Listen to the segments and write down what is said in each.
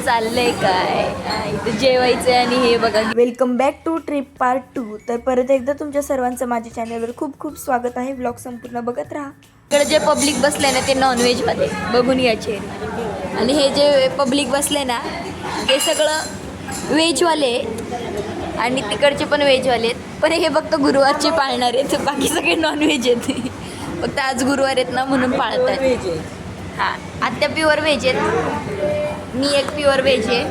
चाललंय काय इथं जेवायचंय आणि हे बघा. Welcome back to trip part 2. तर परत एकदा तुमच्या सर्वांचं माझ्या चॅनलवर खूप खूप स्वागत आहे. ब्लॉग संपूर्ण बघत राहा. इकडे जे पब्लिक बसले ना ते नॉनव्हेज मध्ये बघून याचे, आणि हे जे पब्लिक बसले ना ते सगळं व्हेजवाले आणि तिकडचे पण व्हेजवाले आहेत. पण हे फक्त गुरुवारचे पाळणार आहेत, बाकी सगळे नॉनव्हेज आहेत. फक्त आज गुरुवार आहेत ना म्हणून पाळतात. हां, आत्या प्युअर व्हेज आहेत, मी एक प्युअर व्हेज आहे.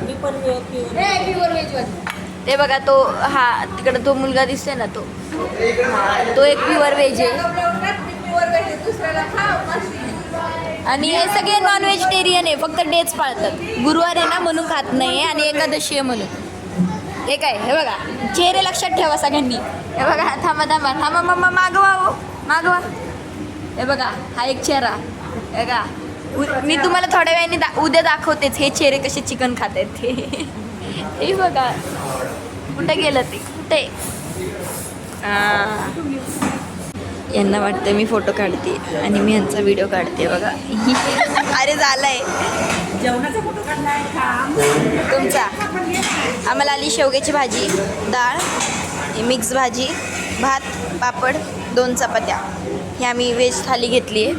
ते बघा तो, हा तिकडं तो मुलगा दिसतोय ना तो एक प्युअर व्हेज आहे. आणि हे सगळे नॉन व्हेजिटेरियन आहे, फक्त डेच पाळतात. गुरुवार आहे ना म्हणून खात नाही आहे आणि एकादशी आहे म्हणून. हे काय, हे बघा चेहरे लक्षात ठेवा सगळ्यांनी. हे बघा, थांबा थांबा थांबा मामा, मागवा हो मागवा. हे बघा हा एक चेहरा. हे का, मी तुम्हाला थोड्या वेळाने उद्या दाखवतेच हे चेहरे कसे चिकन खात आहेत ते. हे बघा कुठे गेलं ते, कुठे. यांना वाटतं मी फोटो काढते आणि मी यांचा व्हिडिओ काढते बघा. अरे झालाय जेवणाचा फोटो काढलाय तुमचा. आम्हाला आली शेवग्याची भाजी, डाळ, मिक्स भाजी, भात, पापड, 2 चपात्या. ही आम्ही व्हेज थाली घेतली आहे.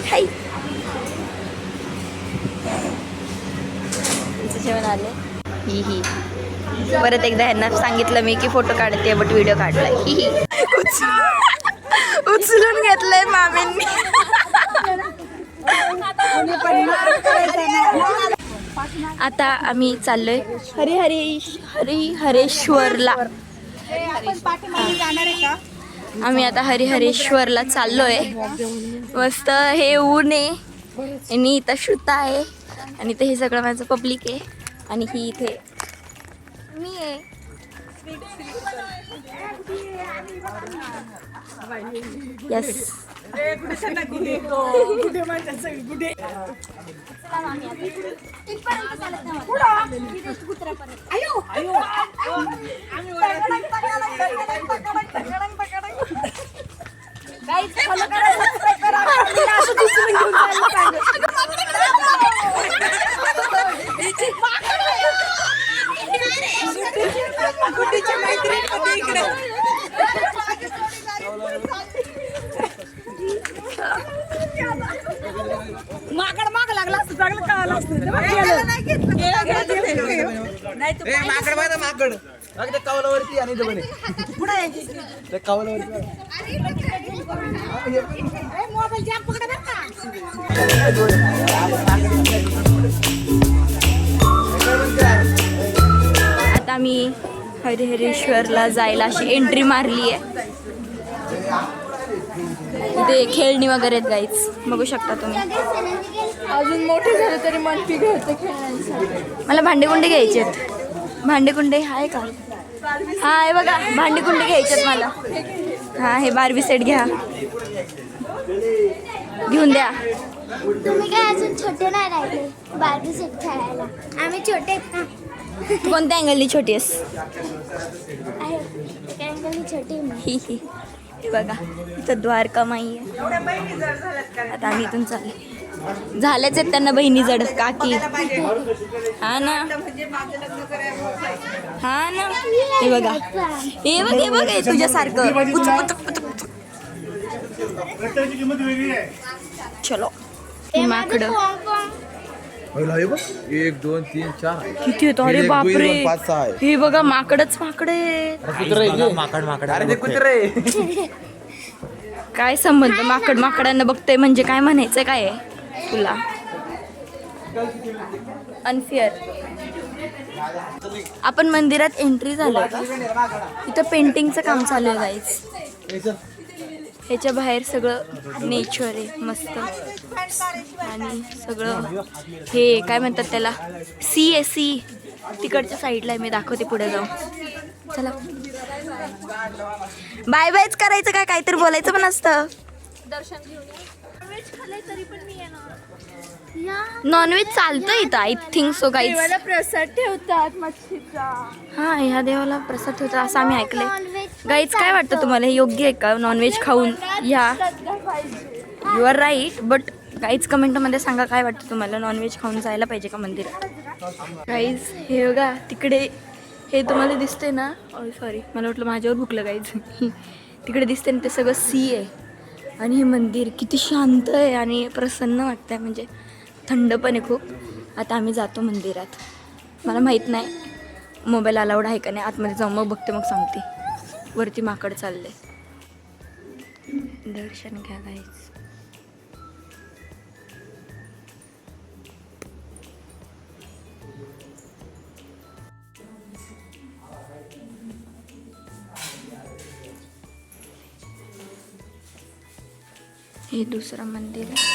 हाय, जेवण आले. ही परत एकदा ह्यांना सांगितलं मी की फोटो काढते, बट व्हिडिओ काढलाय. ही उचलून घेतलंय मामींनी. आता आम्ही चाललोय हरिहरेश्वरला. आम्ही आता हरिहरेश्वरला चाललोय. मस्त हे ऊन आहे आणि इथं श्रुता आहे आणि इथे हे सगळं माझं पब्लिक आहे आणि ही इथे मी आहे. यस, माकड माग लागला असतं, चांगलं कळालं असतं. माकड माकड अगदी कवलावरती आणि बने पुढे कवलावरती. आता मी हरिहरेश्वरला जायला अशी एंट्री मारली आहे. इथे खेळणी वगैरे आहेत गाईज, बघू शकता तुम्ही. अजून मोठे झाले तरी मन पिघळतं खेळायचं. मला भांडेकुंडे घ्यायचे आहेत. भांडेकुंडे आहे का? हा आहे बघा, भांडेकुंडे घ्यायचे आहेत मला. हा, हे बार्बी सेट घ्या, घेऊन द्या. तुम्ही काय अजून छोटे नाही राहिले बार्बी सेट खेळायला? आम्ही छोटे आहेत ना. तू कोणत्या अँगलनी छोटी आहेस? आहे एका अँगलनी छोटी आहे मी. ही हे बघा, इथं द्वारका माई आहे. आता आम्ही इथून चालले. झाल्याच आहेत त्यांना बहिणी जड, काकी. हा ना, हा ना. हे बघा, हे बघ, हे बघ, हे तुझ्यासारखं. चलो, माकड एक 2 3 4 किती येतो. अरे बापरे, हे बघा माकडच माकडे. माकड माकड. अरे ते कुत्रे. काय संबंध माकडांना बघतोय म्हणजे काय म्हणायचं काय आहे तुला? अनफेअर. आपण मंदिरात एंट्री झालो का? इथं पेंटिंगचं काम चालू आहे गाईज. ह्याच्या बाहेर सगळं नेचर आहे मस्त, आणि सगळं हे काय म्हणतात त्याला, सी आहे, सी. तिकडच्या साईडला आहे, मी दाखवते पुढे जाऊन. चला, बाय बायच करायचं का, काहीतरी बोलायचं पण असतं. नॉनव्हेज चालतं इथं, आय थिंक सो गाईज. प्रसाद ठेवतात मच्छीचा. हा, ह्या देवाला प्रसाद ठेवतात असं आम्ही ऐकलंय. नॉनव्हेज गाईज काय वाटतं तुम्हाला, हे योग्य आहे का नॉनव्हेज खाऊन या? You are right, but guys कमेंटमध्ये सांगा काय वाटतं तुम्हाला, नॉनव्हेज खाऊन जायला पाहिजे का मंदिरात? गाईज हे बघा तिकडे, हे तुम्हाला दिसते ना, सॉरी मला वाटलं माझ्यावर भुकलं गाईज. तिकडे दिसते ना ते सगळं सी आहे आणि हे मंदिर किती शांत आहे आणि प्रसन्न वाटतं आहे, म्हणजे थंड पण आहे खूप. आता आम्ही जातो मंदिरात. मला माहीत नाही मोबाईल अलाउड आहे का नाही, आतमध्ये जाऊन मग बघते, मग सांगते. वरती माकड चालले, दर्शन घ्या गाईज. हे दुसरं मंदिर आहे.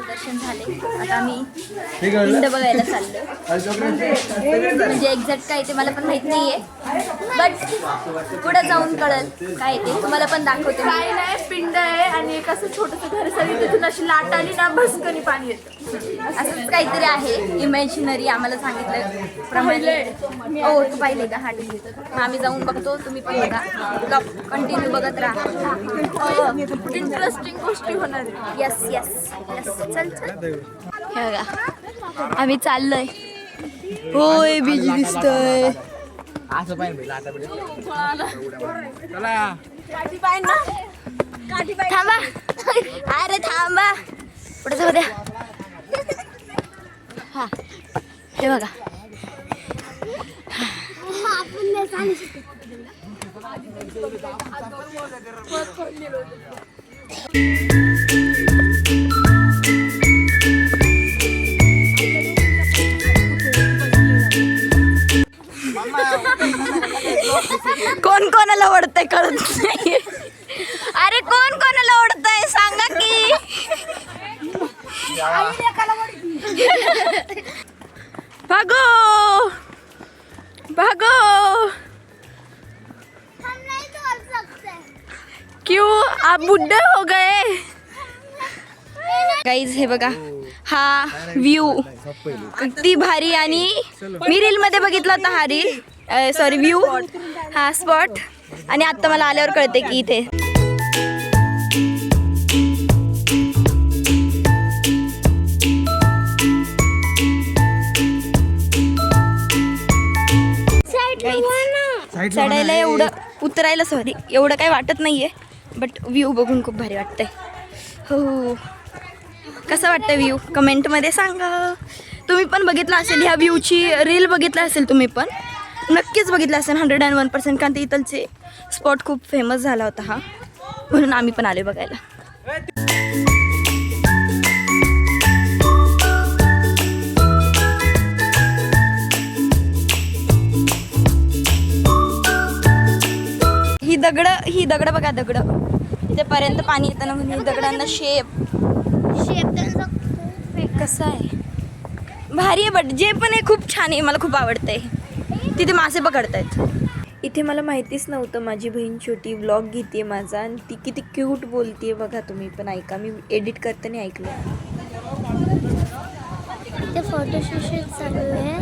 दर्शन झाले, आता आम्ही पिंड बघायला चाललो. म्हणजे एक्झॅक्ट काय ते मला पण माहित नाहीये, बट पुढे जाऊन कळेल काय ते, तुम्हाला पण दाखवते. काय नाही, पिंड आहे आणि एक असं छोटंसं घर सगळी, तिथून अशी लाट आली ना भस्कनी पाणी येतं. असंच काहीतरी आहे इमॅजिनरी, आम्हाला सांगितलं प्रमाणे. हो तू पाहिले का? हा ठीक आहे, मग आम्ही जाऊन बघतो, तुम्ही पण बघा, कंटिन्यू बघत राहा, इंटरेस्टिंग गोष्टी होणार आहे. Yes yes yes. चल चल, हे बघा आम्ही चाललोय. होय बिजी दिसतोय. असं पाहिजे थांबा, अरे थांबा, पुढे जाऊ द्या. हा हे बघा, कोण कोणाला ओढतंय कळत नाही. अरे कोण कोणाला ओढतंय सांगा की. भागो भागो, हम नहीं तोड़ सकते. क्यों आप बुड्ढे हो गए? गाईज हे बघा हा व्ह्यू किती भारी, आणि मी रील मध्ये बघितला होता हा रील, सॉरी व्ह्यू, हा स्पॉट, आणि आता मला आल्यावर कळते की इथे चढायला एवढं, उतरायला सॉरी एवढं काही वाटत नाहीये, बट व्ह्यू बघून खूप भारी वाटतंय. हो, कसं वाटतं व्ह्यू कमेंटमध्ये सांगा. तुम्ही पण बघितला असेल ह्या व्ह्यूची रील, बघितला असेल तुम्ही पण, नक्कीच बघितलं असेल 101%, कारण ते इथलचे स्पॉट खूप फेमस झाला होता हा, म्हणून आम्ही पण आले बघायला. ही दगड बघा, दगड इथेपर्यंत पाणी येताना, म्हणजे दगडांना शेप कसं आहे, भारी आहे. बट जे पण आहे खूप छान आहे, मला खूप आवडतंय. तिथे मासे पकडतायत. इथे मला माहितीच नव्हतं माझी बहीण छोटी व्लॉग घेते माझा, आणि ती किती क्यूट बोलते बघा, तुम्ही पण ऐका. मी एडिट करताना ऐकलं. ते फोटोशूट चालू आहे.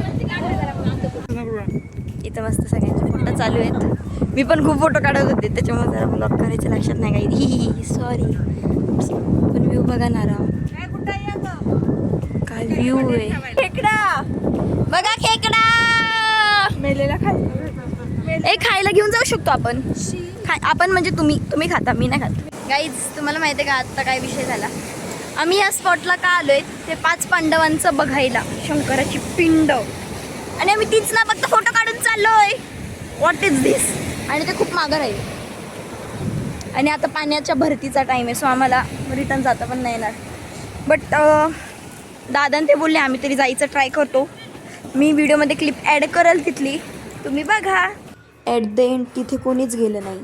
इथं मस्त सगळ्यांचे फोटो चालू आहेत. मी पण खूप फोटो काढत होते, त्याच्यामुळे जरा ब्लॉग करायचं लक्षात नाही काही. ही सॉरी, पण व्ह्यू बघा ना राव, काय व्ह्यू आहे. खेकडा बघा खेकडा, मेलेला खायला घेऊन जाऊ शकतो आपण. आपण म्हणजे तुम्ही खाता, मी नाही खात. गाईज तुम्हाला माहिती आहे का आत्ता काय विषय झाला, आम्ही या स्पॉटला का आलोय, ते 5 पांडवांचं बघायला, शंकराची पिंड, आणि आम्ही तीच ना फक्त फोटो काढून चाललोय. व्हॉट इज दिस? आणि ते खूप मागं राहील, आणि आता पाण्याच्या भरतीचा टाईम आहे, सो आम्हाला रिटर्न जाता पण नाही येणार. बट दादा ते बोलले आम्ही तरी जायचं ट्राय करतो. मी व्हिडिओमध्ये क्लिप ॲड करेल तिथली, तुम्ही बघा. ॲट द एंड तिथे कोणीच गेलं नाही.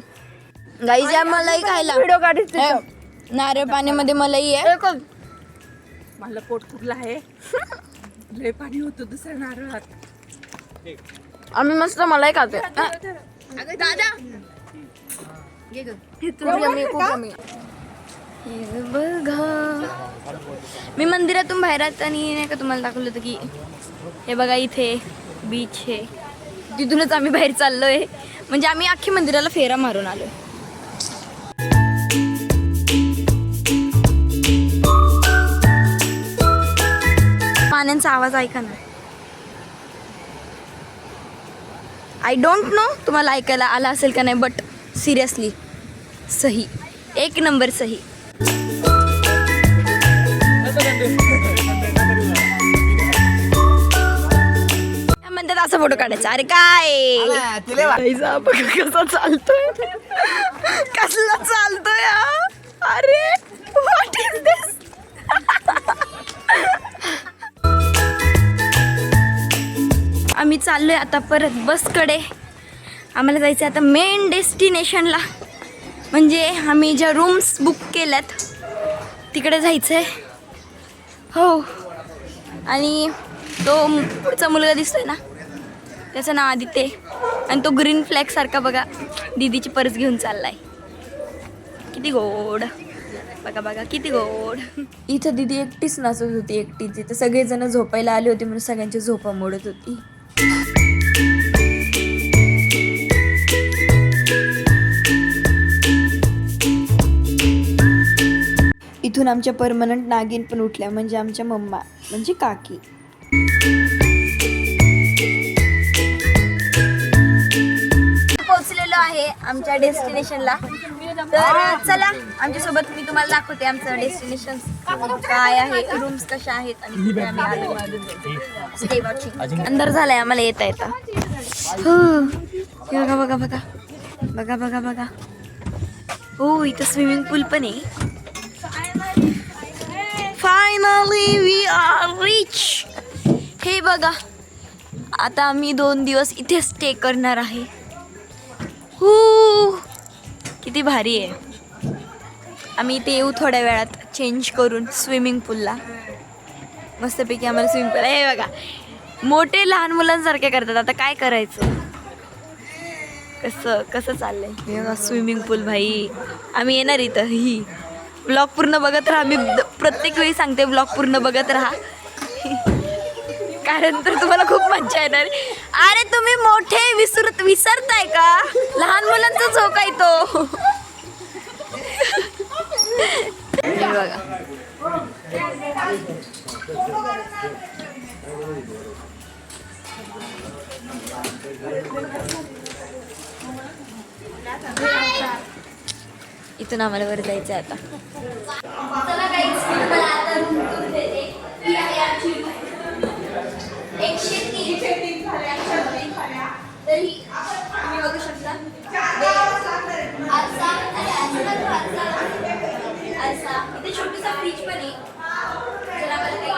गाईज या मलाई खायला व्हिडिओ काढत हे, नारळ पाण्यामध्ये मलाई आहे. मला पोट फुगलं आहे. लय पाणी होतं दुसऱ्या नारळात. आम्ही मस्त मलाई खातोय. दादा हे बघा मी मंदिरातून बाहेर आत आणि नाही का तुम्हाला दाखवलं होतं की हे बघा इथे बीच आहे. तिथूनच आम्ही बाहेर चाललोय. म्हणजे आम्ही अख्खी मंदिराला फेरा मारून आलोय. पाण्यांचा आवाज ऐका ना. आय डोंट नो तुम्हाला ऐकायला आला असेल का नाही, बट सिरियसली सही, एक नंबर सही. म्हणतात असं फोटो काढायचा. अरे काय कसा चालतोय, कसला चालतोय हा? अरे व्हॉट इज दिस? आम्ही चाललोय आता परत बसकडे. आम्हाला जायचं आता मेन डेस्टिनेशनला. म्हणजे आम्ही ज्या रूम्स बुक केल्यात तिकडे जायचं आहे. हो, आणि तो पुढचा मुलगा दिसतोय ना, त्याचं नाव आदित्य आहे. आणि तो ग्रीन फ्लॅग सारखा बघा दीदीची पर्स घेऊन चाललाय. किती गोड, बघा बघा किती गोड. इथं दीदी एकटीच नाचत होती, एकटीच. इथं सगळेजण झोपायला आले होते म्हणून सगळ्यांची झोपा मोडत होती. इथून आमच्या परमनंट नागिन पण उठल्या, म्हणजे आमच्या मम्मा म्हणजे काकी. पोहोचलेलो आहे आमच्या डेस्टिनेशनला. तर चला आमच्यासोबत मी तुम्हाला दाखवते आमचं डेस्टिनेशन काय आहे, रूम्स कशा आहेत आणि कुठे आम्ही आलो. Stay watching. अंदर झालाय आम्हाला येता येता. हो, हे बघा बघा बघा बघा बघा बघा. हो, इथं स्विमिंग पूल पण आहे. Finally we are reach. हे बघा, आता आम्ही 2 दिवस इथे स्टे करणार आहे. हो, किती भारी आहे. आम्ही इथे येऊ थोड्या वेळात चेंज करून स्विमिंग पूलला. मस्तपैकी आम्हाला स्विमिंग पूल. हे बघा, मोठे लहान मुलांसारखे करतात. आता काय करायचं, कसं कसं चाललंय. हे बघा स्विमिंग पूल. भाई आम्ही येणार इथं. ही ब्लॉग पूर्ण बघत राहा. मी प्रत्येक वेळी सांगते ब्लॉग पूर्ण बघत राहा, कारण तर तुम्हाला खूप मज्जा येणार. अरे तुम्ही मोठे विसरताय का? लहान मुलांचा झोक आहे तो. हे बघा, इथून आम्हाला वर जायचं आहे आता. चला गाईज, मी तुम्हाला आता रूम टूर देते. ही आहे आमची रूम. 103 खाल्या. तरी तुम्ही बघू शकता आरसा. इथे छोटूसा फ्रीज पण आहे. जर आम्हाला काही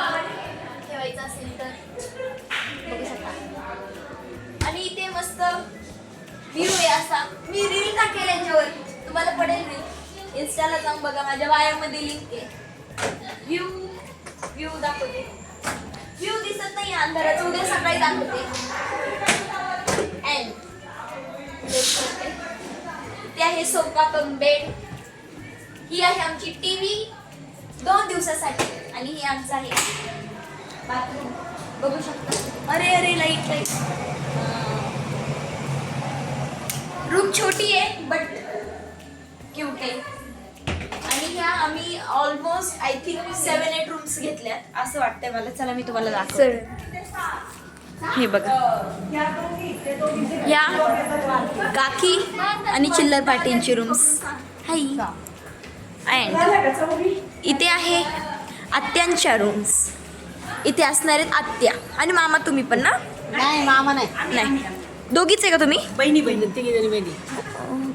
ठेवायचं असेल तर बघू शकता. आणि इथे मस्त व्ह्यू आहे असा. मी रील टाकेल यांच्यावर, तुम्हाला पडेल रील. इंस्टाला जाऊन बघा, माझ्या बायोमध्ये लिंक आहे. व्ह्यू दाखवते. व्ह्यू दिसत नाही अंधाराचं, उद्या सकाळी दाखवते. अँड ते आहे सोफा कम बेड. ही आहे आमची टीव्ही 2 दिवसासाठी. आणि ही आमचं आहे बाथरूम, बघू शकता. अरे अरे लाईट. रूम छोटी आहे बट क्यूट आहे. आणि ह्या आम्ही ऑलमोस्ट आय थिंक 7-8 रूम्स घेतल्यात असं वाटतंय मला. चला मी तुम्हाला दाखवते. हे बघा, या काकी आणि चिल्लर पाटींची रूम्स. हाय. अँड इथे आहे आत्यांच्या रूम्स. इथे असणार आहेत आत्या आणि मामा. तुम्ही पण ना? नाही मामा नाही, दोघीच आहे का तुम्ही? बहिणी तिघी जणी बहिणी.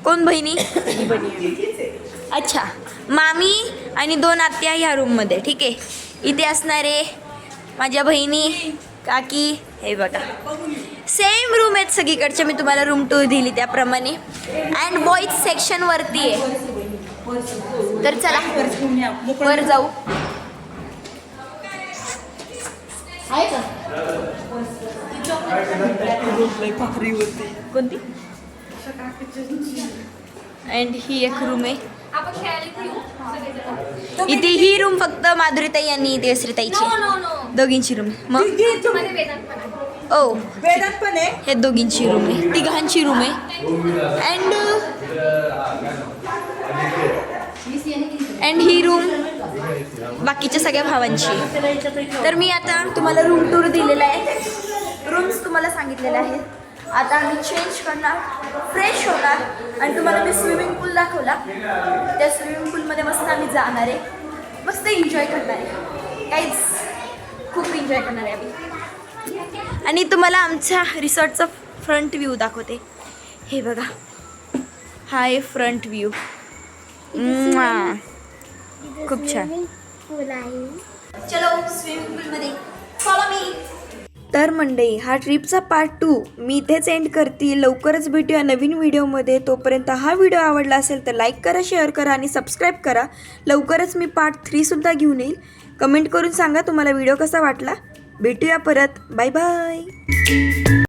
कोण बहिणी? अच्छा, मामी आणि 2 आत्या ह्या रूममध्ये. ठीक आहे. इथे असणारे माझ्या बहिणी, काकी, हे बघा सेम रूम आहेत सगळीकडचे, मी तुम्हाला रूम टूर दिली त्याप्रमाणे. अँड बॉईज सेक्शन वरती आहे, तर चला वर जाऊ. कोणती? अँड ही एक रूम आहे. इथे ही रूम फक्त माधुरीताई आणि देवश्रीताईची दोघींची रूम. मग ओ वेदांत पण आहे. हे दोघींची रूम आहे, तिघांची रूम आहे. अँड ही रूम बाकीच्या सगळ्या भावांची आहे. तर मी आता तुम्हाला रूम टूर दिलेला आहे, रूम्स तुम्हाला सांगितलेले आहेत. आता आम्ही चेंज करणार, फ्रेश होणार आणि तुम्हाला मी स्विमिंग पूल दाखवला. त्या स्विमिंग पूलमध्ये मस्त आम्ही जाणार आहे, मस्त एन्जॉय करणार आहे. काहीच खूप एन्जॉय करणार आहे आम्ही. आणि तुम्हाला आमच्या रिसॉर्टचा फ्रंट व्ह्यू दाखवते. हे बघा, हा आहे फ्रंट व्ह्यू. खूप छान. फुल आहे. चलो स्विमिंग पूलमध्ये फॉलो मी. तर मंडळी, हा ट्रिपचा पार्ट 2 मी इथेच एंड करते. लवकरच भेटूया नवीन व्हिडिओमध्ये. तोपर्यंत हा व्हिडिओ आवडला असेल तर लाईक करा, शेअर करा आणि सबस्क्राईब करा. लवकरच मी पार्ट 3सुद्धा घेऊन येईल. कमेंट करून सांगा तुम्हाला व्हिडिओ कसा वाटला. भेटूया परत. Bye bye.